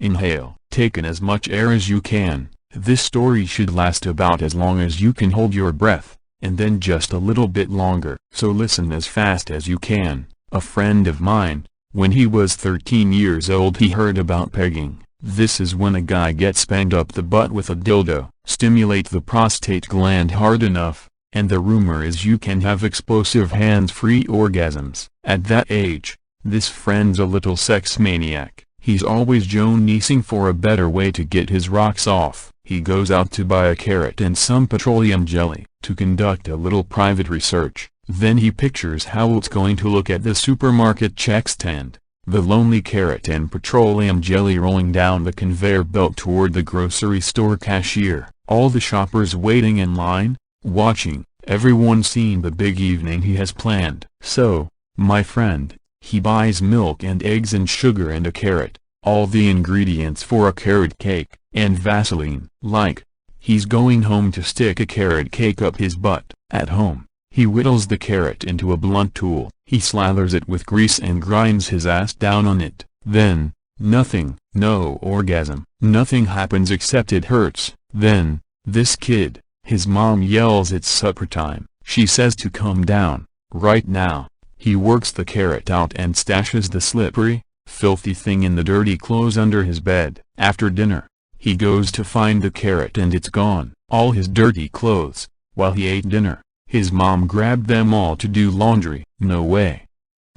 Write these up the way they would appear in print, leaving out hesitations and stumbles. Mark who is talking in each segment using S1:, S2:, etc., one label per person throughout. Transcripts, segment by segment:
S1: Inhale. Take in as much air as you can. This story should last about as long as you can hold your breath, and then just a little bit longer. So listen as fast as you can. A friend of mine, when he was 13 years old, he heard about pegging. This is when a guy gets banged up the butt with a dildo. Stimulate the prostate gland hard enough, and the rumor is you can have explosive hands-free orgasms. At that age, this friend's a little sex maniac. He's always jonesing for a better way to get his rocks off. He goes out to buy a carrot and some petroleum jelly, to conduct a little private research. Then he pictures how it's going to look at the supermarket check stand. The lonely carrot and petroleum jelly rolling down the conveyor belt toward the grocery store cashier. All the shoppers waiting in line, watching, everyone seeing the big evening he has planned. So, my friend, he buys milk and eggs and sugar and a carrot, all the ingredients for a carrot cake, and Vaseline. Like, he's going home to stick a carrot cake up his butt. At home, he whittles the carrot into a blunt tool. He slathers it with grease and grinds his ass down on it. Then, nothing, no orgasm. Nothing happens except it hurts. Then, this kid, his mom yells it's supper time. She says to come down, right now. He works the carrot out and stashes the slippery, filthy thing in the dirty clothes under his bed. After dinner, he goes to find the carrot and it's gone. All his dirty clothes. While he ate dinner, his mom grabbed them all to do laundry. No way.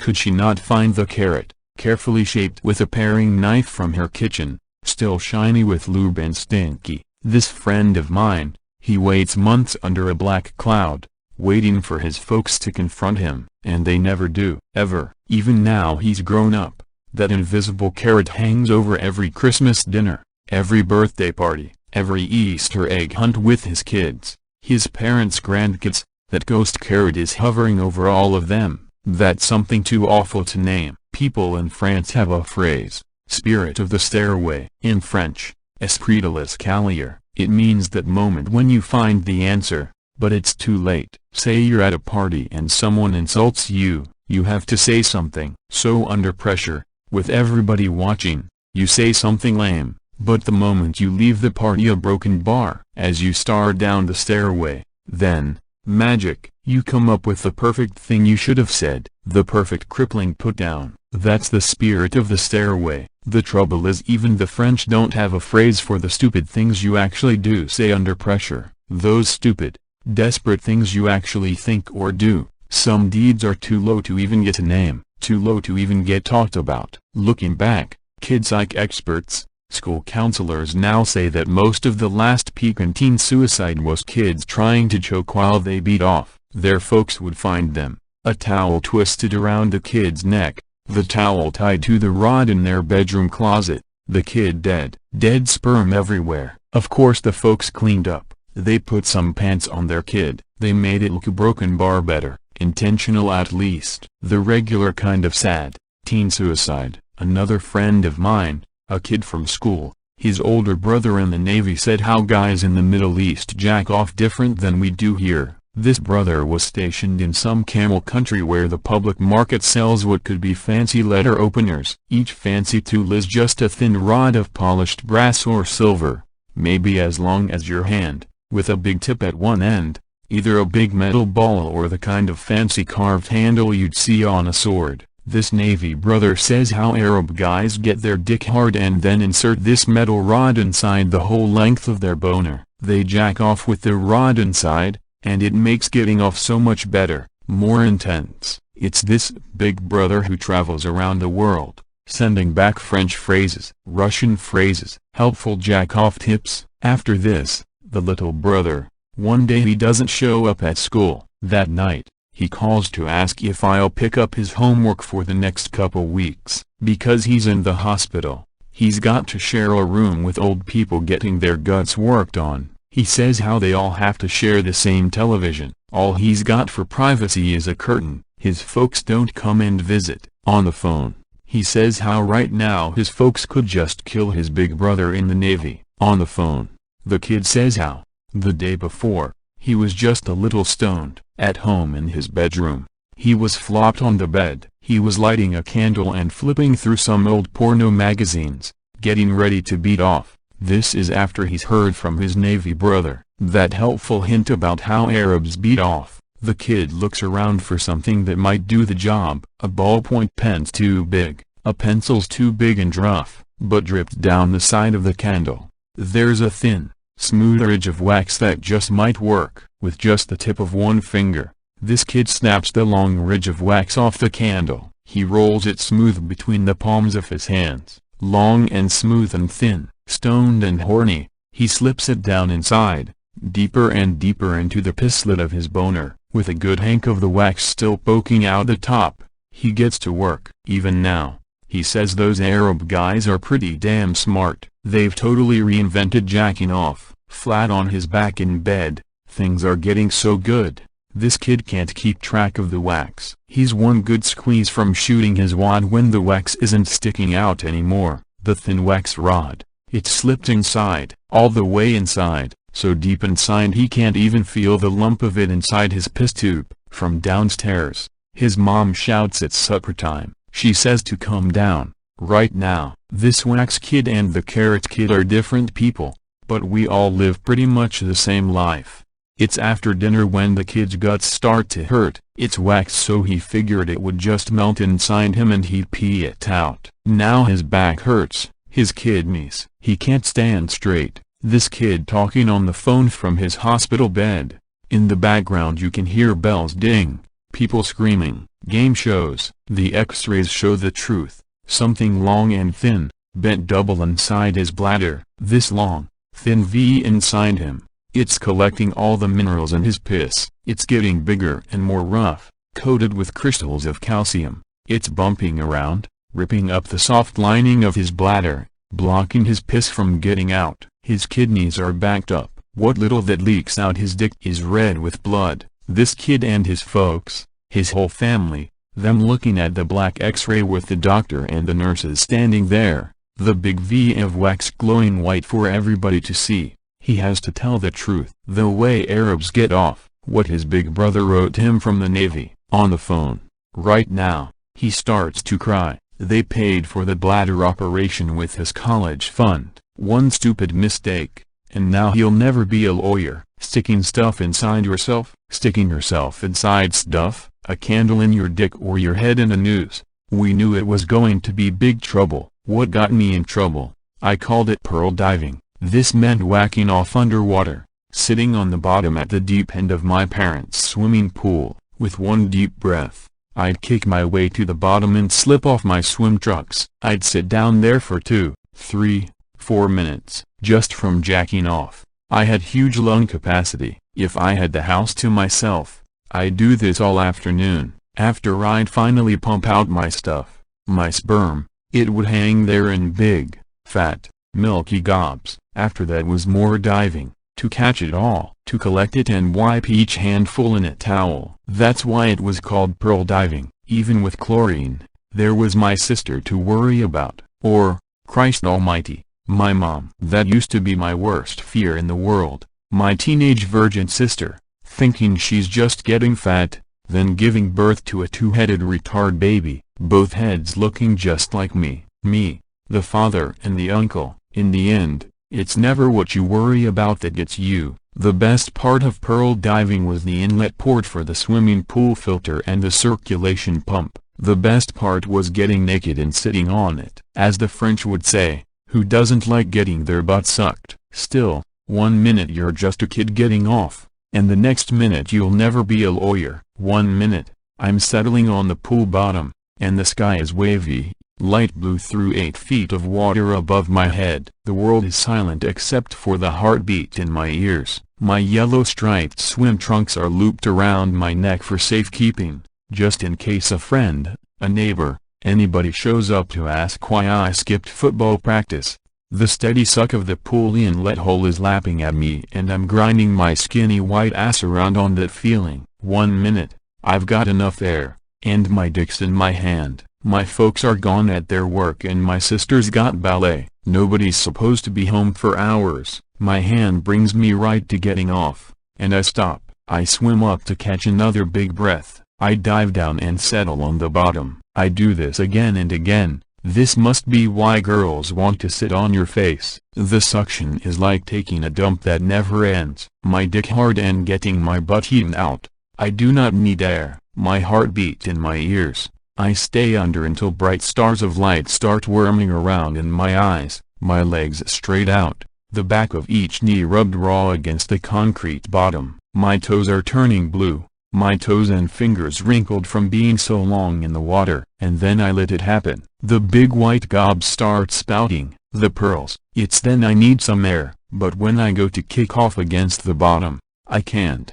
S1: Could she not find the carrot, carefully shaped with a paring knife from her kitchen, still shiny with lube and stinky? This friend of mine, he waits months under a black cloud, waiting for his folks to confront him, and they never do. Ever. Even now he's grown up, that invisible carrot hangs over every Christmas dinner, every birthday party, every Easter egg hunt with his kids, his parents' grandkids. That ghost carrot is hovering over all of them. That's something too awful to name. People in France have a phrase, spirit of the stairway. In French, esprit de l'escalier. It means that moment when you find the answer, but it's too late. Say you're at a party and someone insults you, you have to say something. So under pressure, with everybody watching, you say something lame, but the moment you leave the party a broken bar. As you start down the stairway, then, magic, you come up with the perfect thing you should have said, the perfect crippling put-down. That's the spirit of the stairway. The trouble is even the French don't have a phrase for the stupid things you actually do say under pressure. Those stupid, desperate things you actually think or do. Some deeds are too low to even get a name, too low to even get talked about. Looking back, kid psych experts, school counselors now say that most of the last peak in teen suicide was kids trying to choke while they beat off. Their folks would find them, a towel twisted around the kid's neck, the towel tied to the rod in their bedroom closet, the kid dead. Dead sperm everywhere. Of course the folks cleaned up. They put some pants on their kid. They made it look a broken bar better, intentional at least. The regular kind of sad, teen suicide. Another friend of mine, a kid from school, his older brother in the Navy, said how guys in the Middle East jack off different than we do here. This brother was stationed in some camel country where the public market sells what could be fancy letter openers. Each fancy tool is just a thin rod of polished brass or silver, maybe as long as your hand, with a big tip at one end, either a big metal ball or the kind of fancy carved handle you'd see on a sword. This Navy brother says how Arab guys get their dick hard and then insert this metal rod inside the whole length of their boner. They jack off with the rod inside, and it makes getting off so much better, more intense. It's this big brother who travels around the world, sending back French phrases, Russian phrases, helpful jack-off tips. After this, the little brother, one day he doesn't show up at school. That night, he calls to ask if I'll pick up his homework for the next couple weeks. Because he's in the hospital, he's got to share a room with old people getting their guts worked on. He says how they all have to share the same television. All he's got for privacy is a curtain. His folks don't come and visit. On the phone, he says how right now his folks could just kill his big brother in the Navy. On the phone, the kid says how, the day before, he was just a little stoned. At home in his bedroom, he was flopped on the bed. He was lighting a candle and flipping through some old porno magazines, getting ready to beat off. This is after he's heard from his Navy brother that helpful hint about how Arabs beat off. The kid looks around for something that might do the job. A ballpoint pen's too big, a pencil's too big and rough, but dripped down the side of the candle. There's a thin, smooth ridge of wax that just might work with just the tip of one finger. This kid snaps the long ridge of wax off the candle. He rolls it smooth between the palms of his hands, long and smooth and thin. Stoned and horny, he slips it down inside, deeper and deeper into the piss slit of his boner, with a good hank of the wax still poking out the top. He gets to work. Even now, he says those Arab guys are pretty damn smart. They've totally reinvented jacking off, flat on his back in bed. Things are getting so good, this kid can't keep track of the wax. He's one good squeeze from shooting his wad when the wax isn't sticking out anymore. The thin wax rod, it's slipped inside, all the way inside, so deep inside he can't even feel the lump of it inside his piss tube. From downstairs, his mom shouts it's supper time. She says to come down, right now. This wax kid and the carrot kid are different people, but we all live pretty much the same life. It's after dinner when the kid's guts start to hurt. It's wax, so he figured it would just melt inside him and he'd pee it out. Now his back hurts, his kidneys. He can't stand straight. This kid talking on the phone from his hospital bed. In the background you can hear bells ding, people screaming, game shows. The x-rays show the truth. Something long and thin, bent double inside his bladder. This long, thin V inside him. It's collecting all the minerals in his piss. It's getting bigger and more rough, coated with crystals of calcium. It's bumping around, ripping up the soft lining of his bladder, blocking his piss from getting out. His kidneys are backed up. What little that leaks out his dick is red with blood. This kid and his folks, his whole family, them looking at the black x-ray with the doctor and the nurses standing there, the big V of wax glowing white for everybody to see. He has to tell the truth. The way Arabs get off, what his big brother wrote him from the Navy, on the phone, right now. He starts to cry. They paid for the bladder operation with his college fund. One stupid mistake, and now he'll never be a lawyer. Sticking stuff inside yourself, sticking yourself inside stuff, a candle in your dick or your head in a noose. We knew it was going to be big trouble. What got me in trouble? I called it pearl diving. This meant whacking off underwater, sitting on the bottom at the deep end of my parents' swimming pool. With one deep breath, I'd kick my way to the bottom and slip off my swim trunks. I'd sit down there for 2, 3, 4 minutes, just from jacking off. I had huge lung capacity. If I had the house to myself, I'd do this all afternoon. After I'd finally pump out my stuff, my sperm, it would hang there in big, fat, milky gobs. After that was more diving, to catch it all, to collect it and wipe each handful in a towel. That's why it was called pearl diving. Even with chlorine, there was my sister to worry about, or, Christ almighty, my mom. That used to be my worst fear in the world. My teenage virgin sister, thinking she's just getting fat, then giving birth to a two-headed retard baby, both heads looking just like me, the father and the uncle. In the end, it's never what you worry about that gets you. The best part of pearl diving was the inlet port for the swimming pool filter and the circulation pump. The best part was getting naked and sitting on it. As the French would say, who doesn't like getting their butt sucked? Still, 1 minute you're just a kid getting off, and the next minute you'll never be a lawyer. 1 minute, I'm settling on the pool bottom, and the sky is wavy, light blue through 8 feet of water above my head. The world is silent except for the heartbeat in my ears. My yellow striped swim trunks are looped around my neck for safekeeping, just in case a friend, a neighbor, anybody shows up to ask why I skipped football practice. The steady suck of the pool inlet hole is lapping at me and I'm grinding my skinny white ass around on that feeling. 1 minute, I've got enough air, and my dick's in my hand. My folks are gone at their work and my sister's got ballet. Nobody's supposed to be home for hours. My hand brings me right to getting off, and I stop. I swim up to catch another big breath. I dive down and settle on the bottom. I do this again and again. This must be why girls want to sit on your face. The suction is like taking a dump that never ends. My dick hard and getting my butt eaten out. I do not need air. My heartbeat in my ears. I stay under until bright stars of light start whirling around in my eyes. My legs straight out. The back of each knee rubbed raw against the concrete bottom. My toes are turning blue. My toes and fingers wrinkled from being so long in the water. And then I let it happen. The big white gob starts spouting. The pearls. It's then I need some air. But when I go to kick off against the bottom, I can't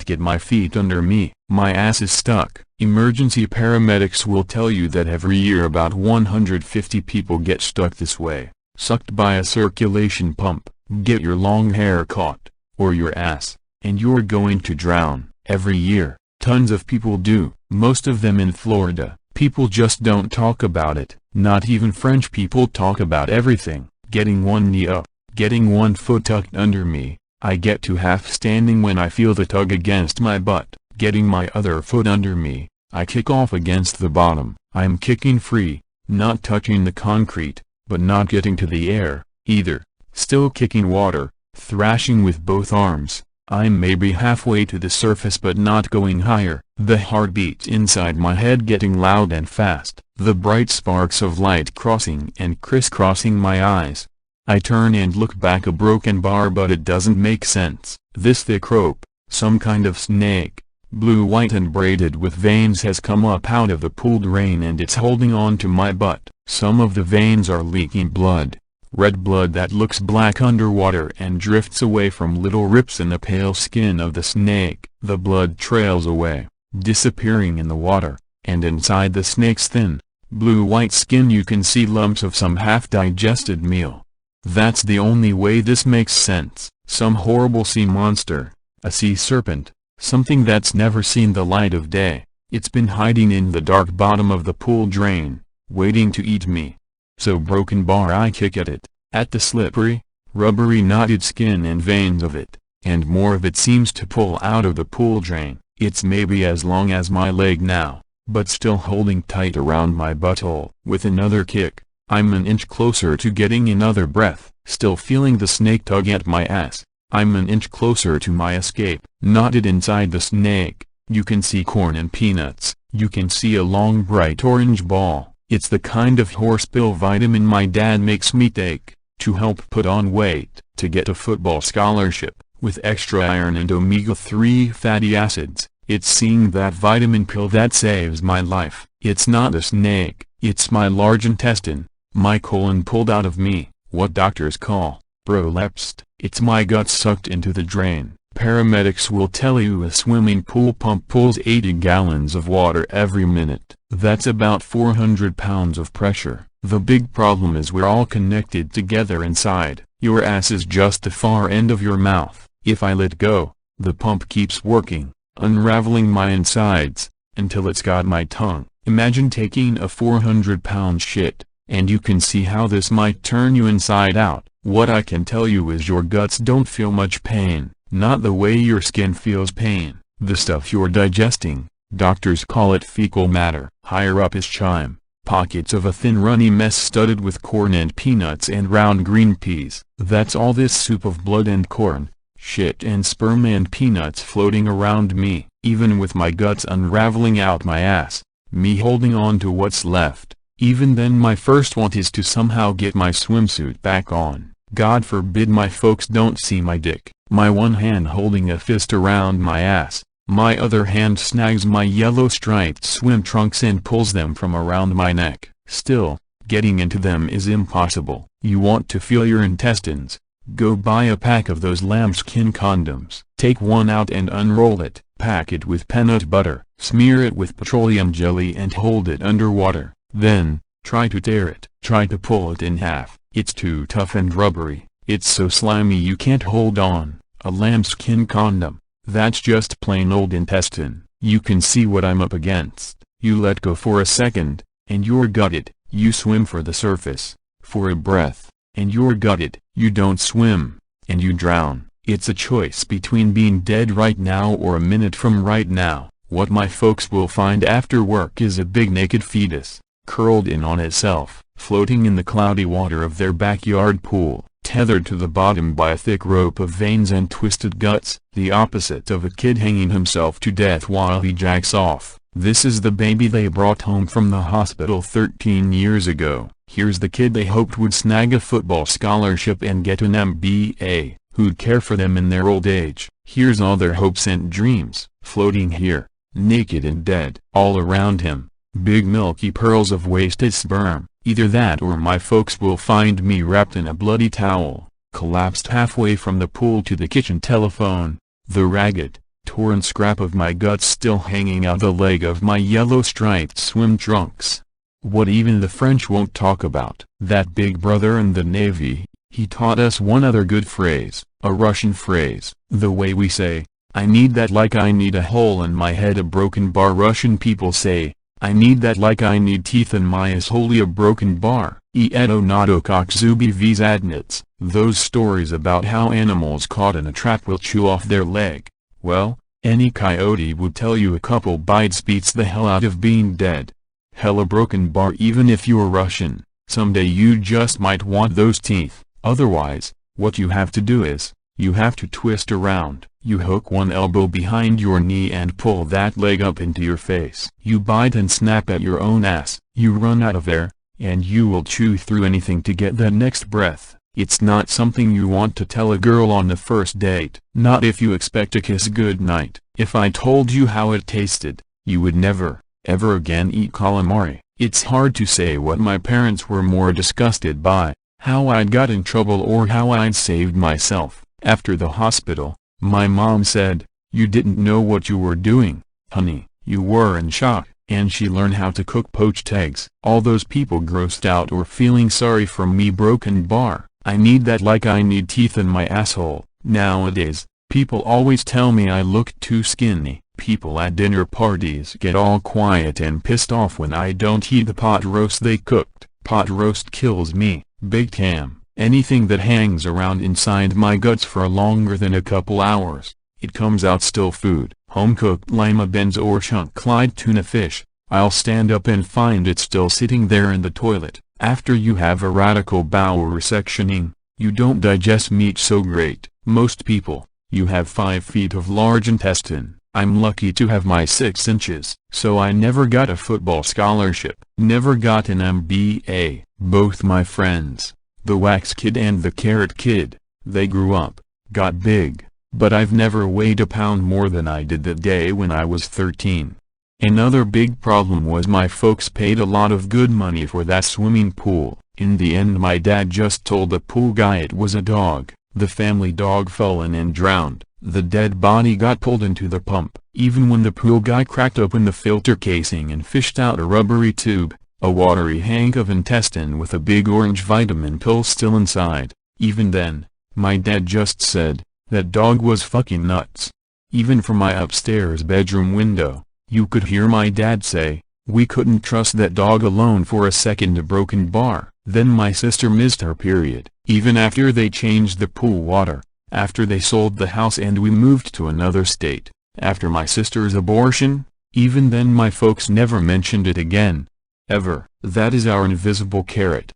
S1: get my feet under me. My ass is stuck. Emergency paramedics will tell you that every year about 150 people get stuck this way. Sucked by a circulation pump. Get your long hair caught. Or your ass. And you're going to drown. Every year. Tons of people do. Most of them in Florida. People just don't talk about it. Not even French people talk about everything. Getting one knee up. Getting one foot tucked under me. I get to half standing when I feel the tug against my butt. Getting my other foot under me. I kick off against the bottom. I'm kicking free. Not touching the concrete. But not getting to the air, either. Still kicking water. Thrashing with both arms. I'm maybe halfway to the surface but not going higher. The heartbeat inside my head getting loud and fast. The bright sparks of light crossing and crisscrossing my eyes. I turn and look back, a broken bar, but it doesn't make sense. This thick rope, some kind of snake, blue, white and braided with veins, has come up out of the pool drain and it's holding on to my butt. Some of the veins are leaking blood. Red blood that looks black underwater and drifts away from little rips in the pale skin of the snake. The blood trails away, disappearing in the water, and inside the snake's thin, blue-white skin you can see lumps of some half-digested meal. That's the only way this makes sense. Some horrible sea monster, a sea serpent, something that's never seen the light of day. It's been hiding in the dark bottom of the pool drain, waiting to eat me. So broken bar, I kick at it, at the slippery, rubbery knotted skin and veins of it, and more of it seems to pull out of the pool drain. It's maybe as long as my leg now, but still holding tight around my butthole. With another kick, I'm an inch closer to getting another breath, still feeling the snake tug at my ass. I'm an inch closer to my escape. Knotted inside the snake, you can see corn and peanuts. You can see a long bright orange ball. It's the kind of horsepill vitamin my dad makes me take, to help put on weight, to get a football scholarship, with extra iron and omega-3 fatty acids. It's seeing that vitamin pill that saves my life. It's not a snake, it's my large intestine, my colon pulled out of me, what doctors call prolapsed. It's my guts sucked into the drain. Paramedics will tell you a swimming pool pump pulls 80 gallons of water every minute. That's about 400 pounds of pressure. The big problem is we're all connected together inside. Your ass is just the far end of your mouth. If I let go, the pump keeps working, unraveling my insides, until it's got my tongue. Imagine taking a 400-pound shit, and you can see how this might turn you inside out. What I can tell you is your guts don't feel much pain. Not the way your skin feels pain. The stuff you're digesting, doctors call it fecal matter. Higher up is chyme, pockets of a thin runny mess studded with corn and peanuts and round green peas. That's all this soup of blood and corn, shit and sperm and peanuts floating around me. Even with my guts unraveling out my ass, me holding on to what's left, even then my first want is to somehow get my swimsuit back on. God forbid my folks don't see my dick. My one hand holding a fist around my ass, my other hand snags my yellow striped swim trunks and pulls them from around my neck. Still, getting into them is impossible. You want to feel your intestines? Go buy a pack of those lambskin condoms. Take one out and unroll it. Pack it with peanut butter. Smear it with petroleum jelly and hold it underwater. Then, try to tear it. Try to pull it in half. It's too tough and rubbery. It's so slimy you can't hold on. A lambskin condom. That's just plain old intestine. You can see what I'm up against. You let go for a second, and you're gutted. You swim for the surface, for a breath, and you're gutted. You don't swim, and you drown. It's a choice between being dead right now or a minute from right now. What my folks will find after work is a big naked fetus, curled in on itself, floating in the cloudy water of their backyard pool, tethered to the bottom by a thick rope of veins and twisted guts, the opposite of a kid hanging himself to death while he jacks off. This is the baby they brought home from the hospital 13 years ago. Here's the kid they hoped would snag a football scholarship and get an MBA, who'd care for them in their old age. Here's all their hopes and dreams, floating here, naked and dead. All around him, big milky pearls of wasted sperm. Either that or my folks will find me wrapped in a bloody towel, collapsed halfway from the pool to the kitchen telephone, the ragged, torn scrap of my guts still hanging out the leg of my yellow striped swim trunks. What even the French won't talk about. That big brother in the Navy, he taught us one other good phrase, a Russian phrase, the way we say, I need that like I need a hole in my head, a broken bar. Russian people say, I need that like I need teeth in my ass, wholly a broken bar. Eto nadokok zubi v zadnits. Those stories about how animals caught in a trap will chew off their leg. Well, any coyote would tell you a couple bites beats the hell out of being dead. Hell, a broken bar. Even if you're Russian, someday you just might want those teeth. Otherwise, what you have to do is, you have to twist around. You hook one elbow behind your knee and pull that leg up into your face. You bite and snap at your own ass. You run out of air, and you will chew through anything to get that next breath. It's not something you want to tell a girl on the first date. Not if you expect a kiss goodnight. If I told you how it tasted, you would never, ever again eat calamari. It's hard to say what my parents were more disgusted by, how I'd got in trouble or how I'd saved myself. After the hospital, my mom said, "You didn't know what you were doing, honey, you were in shock," and she learned how to cook poached eggs. All those people grossed out or feeling sorry for me. Broken bar. I need that like I need teeth in my asshole. Nowadays, people always tell me I look too skinny. People at dinner parties get all quiet and pissed off when I don't eat the pot roast they cooked. Pot roast kills me. Big Tam. Anything that hangs around inside my guts for longer than a couple hours, it comes out still food. Home-cooked lima beans or chunk-Clyde tuna fish, I'll stand up and find it still sitting there in the toilet. After you have a radical bowel resectioning, you don't digest meat so great. Most people, you have 5 feet of large intestine. I'm lucky to have my 6 inches. So I never got a football scholarship, never got an MBA. Both my friends, the wax kid and the carrot kid, they grew up, got big, but I've never weighed a pound more than I did that day when I was 13. Another big problem was my folks paid a lot of good money for that swimming pool. In the end my dad just told the pool guy it was a dog. The family dog fell in and drowned. The dead body got pulled into the pump. Even when the pool guy cracked open the filter casing and fished out a rubbery tube, a watery hank of intestine with a big orange vitamin pill still inside, even then, my dad just said, that dog was fucking nuts. Even from my upstairs bedroom window, you could hear my dad say, we couldn't trust that dog alone for a second. A broken bar. Then my sister missed her period. Even after they changed the pool water, after they sold the house and we moved to another state, after my sister's abortion, even then my folks never mentioned it again. Ever. That is our invisible carrot.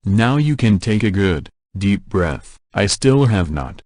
S1: Now you can take a good, deep breath. I still have not